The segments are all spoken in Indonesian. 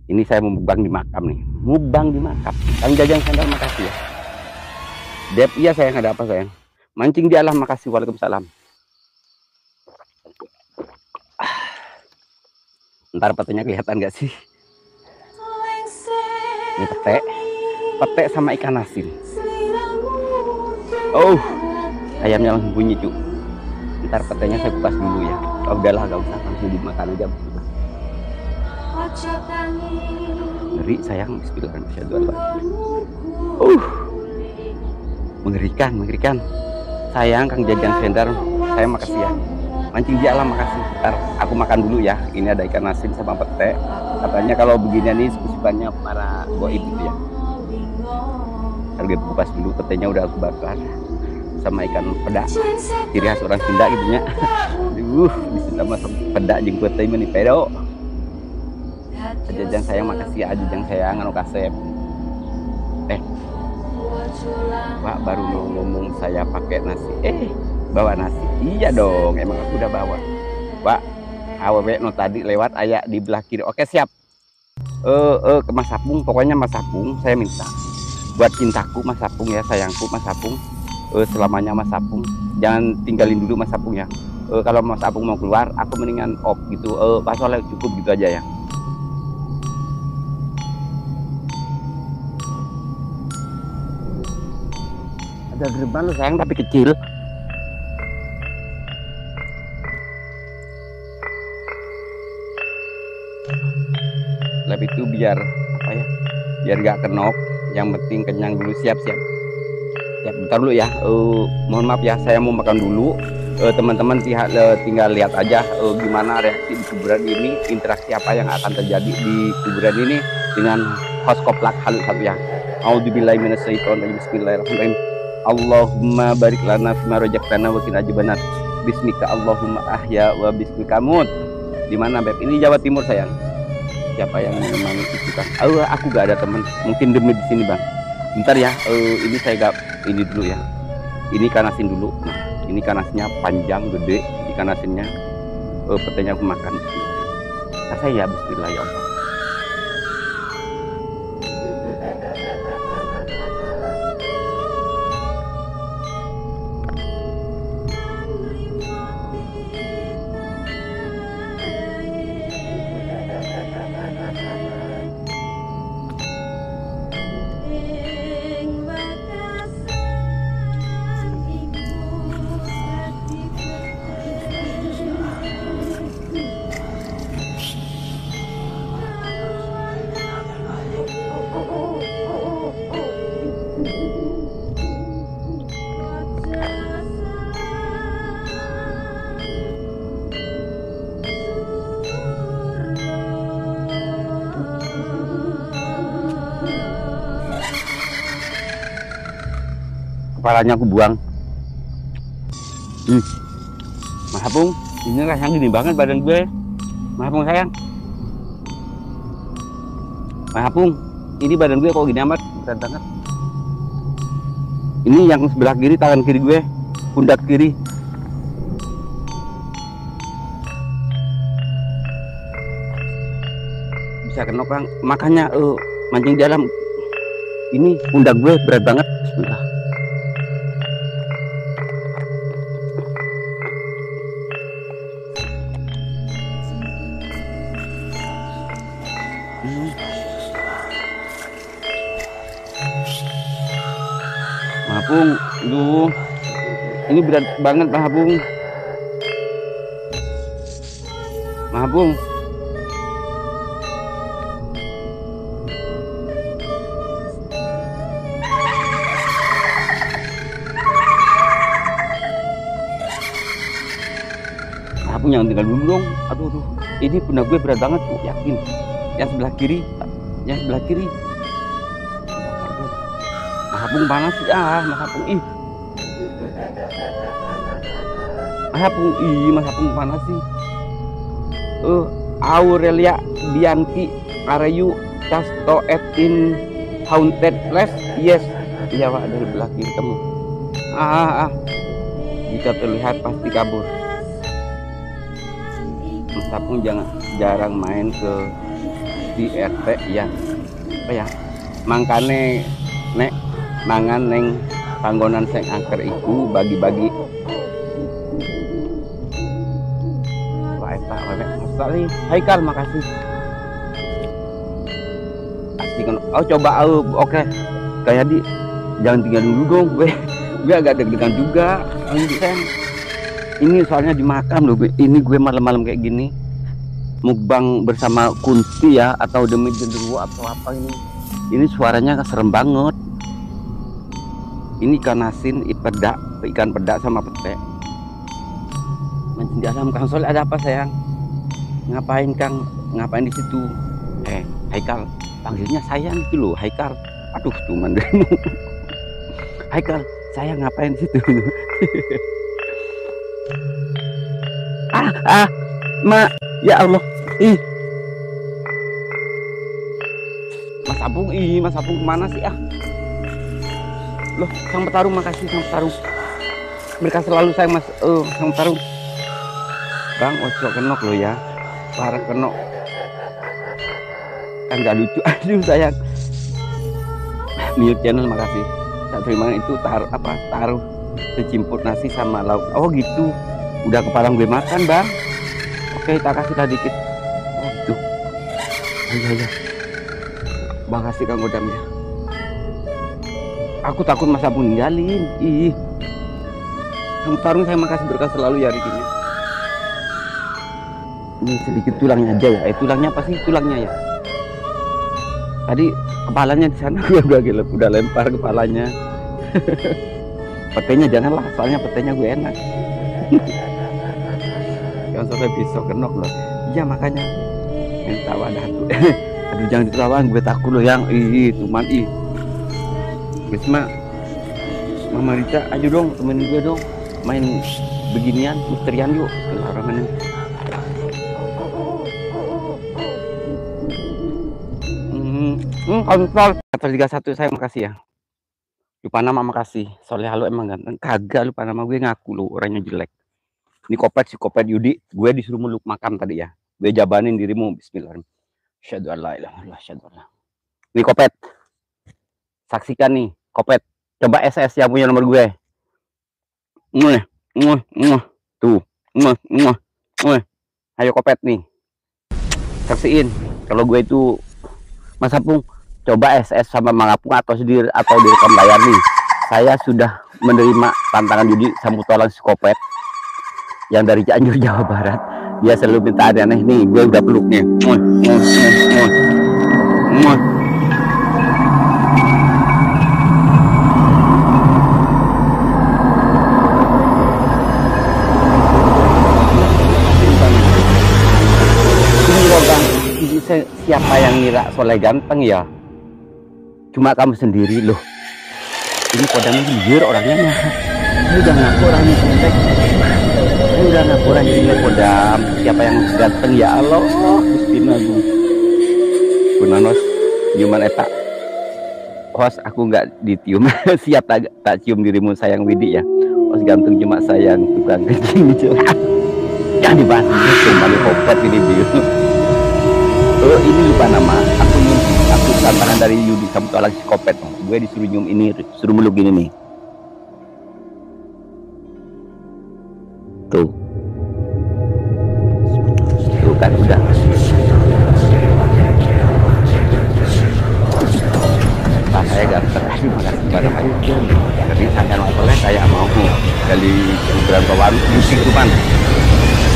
Ini saya mukbang di makam nih. Mukbang di makam. Kang Jajang Sendal, makasih ya. Dep, iya sayang, ada apa sayang? Mancing di alam, makasih. Waalaikumsalam. Ntar petenya kelihatan gak sih? Ini pete. Pete sama ikan asin. Oh, ayamnya langsung bunyi cu. Ntar petenya saya kupas dulu ya. Oh, udahlah, gak usah, langsung dimakan aja. Ngeri sayang, bismillahirrahmanirrahim. Mengerikan, mengerikan. Sayang Kang Jajang Sendal, saya makasih ya. Mancing di alam, makasih. Ntar aku makan dulu ya. Ini ada ikan asin sama pete. Katanya kalau beginian nih suka-sukanya para goib gitu ya. Harus kita kupas dulu, petenya udah aku bakar sama ikan peda, ciri khas orang Sunda gitu nya. Aduh, di Sunda mah peda jeung pete mah ni pedo. Jajang sayang, makasih ya Jajang sayang anu kasep. Pak baru mau ngomong saya pakai nasi. Bawa nasi. Iya dong, emang aku udah bawa. Pak, awewe no tadi lewat ayak di belah kiri. Oke, siap. Ke Mas Sapung, pokoknya Mas Sapung saya minta buat cintaku Mas Sapung ya, sayangku Mas Sapung. Selamanya Mas Sapung. Jangan tinggalin dulu Mas Sapung ya. Kalau Mas Sapung mau keluar, aku mendingan off gitu. Pas oleh cukup gitu aja ya. Ada gerbang lu sayang tapi kecil. Lebih itu biar apa ya? Biar gak kenok. Yang penting kenyang dulu. Siap. Ya, bentar dulu ya. Mohon maaf ya, saya mau makan dulu. Teman-teman tinggal lihat aja gimana reaksi di kuburan ini, interaksi apa yang akan terjadi di kuburan ini dengan host koplak halus satu ya. Auzubillahi minasyaitonir rajim. Bismillahirrahmanirrahim. Allahumma barik lana fima razaqtana wa qina adzabannar. Bismika Allahumma ahya wa bismika mut. Di mana Beb? Ini Jawa Timur sayang. Siapa yang menemani itu kan? Aku gak ada teman. Mungkin demi di sini bang. Bentar ya. Ini saya gak ini dulu ya. Ini ikan asin dulu. Nah, ini ikan asinnya panjang gede. Ikan asinnya petenya aku makan. Nah, saya bismillah ya Allah. Kepalanya aku buang. Mas Apung, ini rasanya gini banget badan gue. Mas Apung sayang. Mas Apung, ini badan gue kok gini amat, berat banget. Ini yang sebelah kiri, tangan kiri gue, pundak kiri. Bisa kenok Kang, makanya mancing di dalam. Ini pundak gue berat banget. Bismillah. Mahapung, aduh, ini berat banget Mahapung. Mahapung, Mahapung jangan tinggal dulu dong. Aduh, ini pundak gue berat banget tuh, yakin. Yang sebelah kiri, Mahapung panas sih Mahapung Mahapung panas sih. Aurelia Bianti, are you casto at in haunted place? Yes. Iya Pak, dari belah kiri kamu. Jika terlihat pasti kabur. Mahapung jarang main ke Gusti RT ya apa ya mangkane nek mangan neng panggonan sing angker iku bagi-bagi wah eta wewe sekali Haikal makasih asik oh coba oke kayak di jangan tinggal dulu dong gue agak deg-degan juga ini soalnya dimakan loh ini gue malam-malam kayak gini mukbang bersama Kunti ya atau demi genderuwo atau apa ini suaranya serem banget ini ikan asin ikan peda sama pete mancing di alam Kang Soleh ada apa sayang ngapain Kang ngapain di situ Haikal panggilnya sayang gitu loh Haikal aduh cuman Haikal saya ngapain di situ Ma ya Allah Mas Apung kemana sih loh Sang Petarung makasih Sang Petarung berkah selalu sayang Mas Sang Petarung Bang ojo kenok lo ya parah kenok kan gak lucu aduh sayang mute channel makasih saya terima itu taruh secimpur nasi sama lauk oh gitu udah kepala gue makan Bang oke tak kasih tadi dikit oh gitu ayo Bang kasih Kang Godam ya aku takut Mas Apung ninggalin Sang Tarung saya makasih berkah selalu ya Rikinya ini sedikit tulangnya aja ya tulangnya apa sih tulangnya ya tadi kepalanya di sana gue udah lempar kepalanya petenya janganlah soalnya petenya gue enak jangan sampai besok kenok loh iya makanya yang tawa tuh aduh jangan ditawan gue takut loh yang cuman Bisma Mama Rita ayo dong temenin gue dong main beginian misterian yuk larangan kontrol 31 saya makasih ya lupa nama makasih Soleh halo emang ganteng kagak lupa nama gue ngaku lo orangnya jelek ini si kopet Yudi gue disuruh meluk makan tadi ya gue jabanin dirimu bismillahirrahmanirrahim syahadu an la ilaha illallah syahadu an la ini kopet saksikan nih kopet coba SS yang punya nomor gue tuh ayo kopet nih saksiin kalau gue itu Mas Apung coba SS sama Mang Apung atau direkam layar nih saya sudah menerima tantangan Yudi Samputolang Psikopet yang dari Cianjur Jawa Barat dia selalu minta aneh nih gue udah peluknya siapa yang ngira Soleh ganteng ya cuma kamu sendiri loh ini kodamnya jujur orangnya ini udah ngaku orangnya cantik ini udah ngaku orangnya kodam siapa yang ganteng ya Allah Gusti Nagu Gunanos nyuman eta host aku nggak ditium siap tak cium dirimu sayang Widi ya host ganteng cuma sayang tukang kencing jangan dibahas cuma di kopet ini dia ini lupa nama aku tantangan dari Yudi Samputolang Psikopet gue disuruh nyium ini suruh meluk gini nih tuh kan udah saya ganteng makasih bareng aja jadi saya nontonnya saya mau dari berantauan musik Tuhan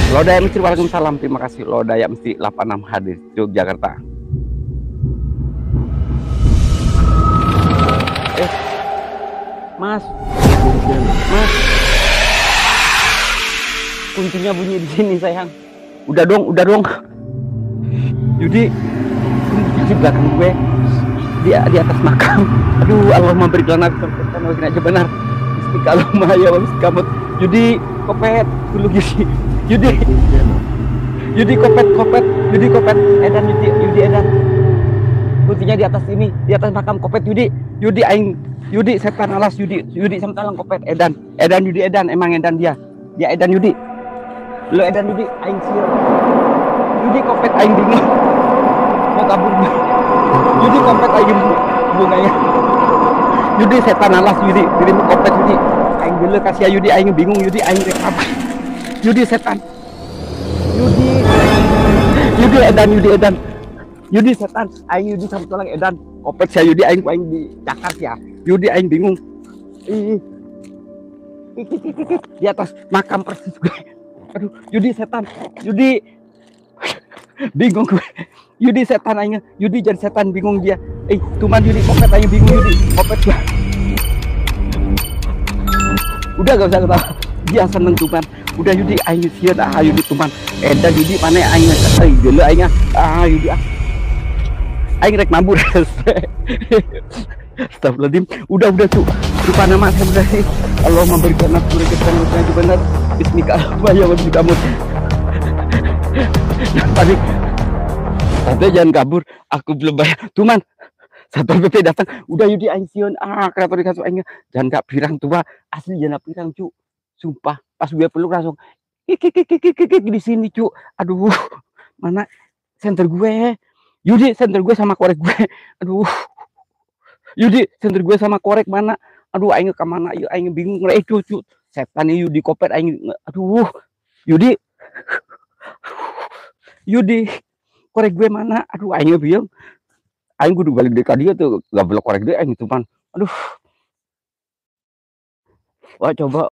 Lodaya Mesti waalaikumsalam terima kasih Lodaya Mesti 86 hadir Yogyakarta Mas kuncinya bunyi di sini sayang udah dong Yudi kunci belakang gue di atas makam aduh Allah memberikan aku aja benar meski kalau maya meski kamu Yudi kopet dulu Yudi kopet edan Yudi edan kuncinya di atas ini di atas makam kopet Yudi aing Yudi setan alas Yudi Samputolang kopet edan Yudi edan emang edan dia edan Yudi lo edan Yudi aing sir Yudi kopet aing bingung kabur. Yudi kompet aing bunganya. Yudi setan alas Yudi, dirimu kompet Yudi. Aing geuleuh ka sia Yudi, aing bingung Yudi, aing rek apa. Yudi setan. Yudi edan. Yudi setan, aing Yudi sampai tulang edan. Kopet sia Yudi aing dicakar sia. Yudi aing bingung. Di atas makam persis gue. Aduh, Yudi setan. Yudi bingung gue. Yudi setan aing. Yudi jadi setan bingung dia. Tuman Yudi kopet aing bingung Yudi. Kopet gue. Udah gak usah ketawa. Dia seneng tuman. Udah Yudi aing sieun Yudi tuman. Edan Yudi mana aing geuleuh aing Yudi aing rek mabur. Astagfirullahaladzim. Udah cu. Lupa nama saya udah sih. Allah memberikan nafsu rezeki yang benar. Bismillahirrahmanirrahim. Kamu. Tadi jangan kabur. Aku belum bayar. Tuman. Satpol PP datang. Udah Yudi aing sieun. Kenapa dikasih aing? Jangan gak pirang tua. Asli jangan pirang cu. Sumpah. Pas gue peluk langsung. Di sini cu. Aduh. Mana senter gue? Yudi senter gue sama korek gue. Aduh. Yudi senter gue sama korek mana? Aduh aing ke mana? Aing bingung rek cu. Setan Yudi kopet aing. Aduh. Yudi. Korek gue mana? Aduh aing bingung. Aing kudu balik deui ka dieu tuh. Gak boleh korek deui aing tuh man. Aduh. Wah coba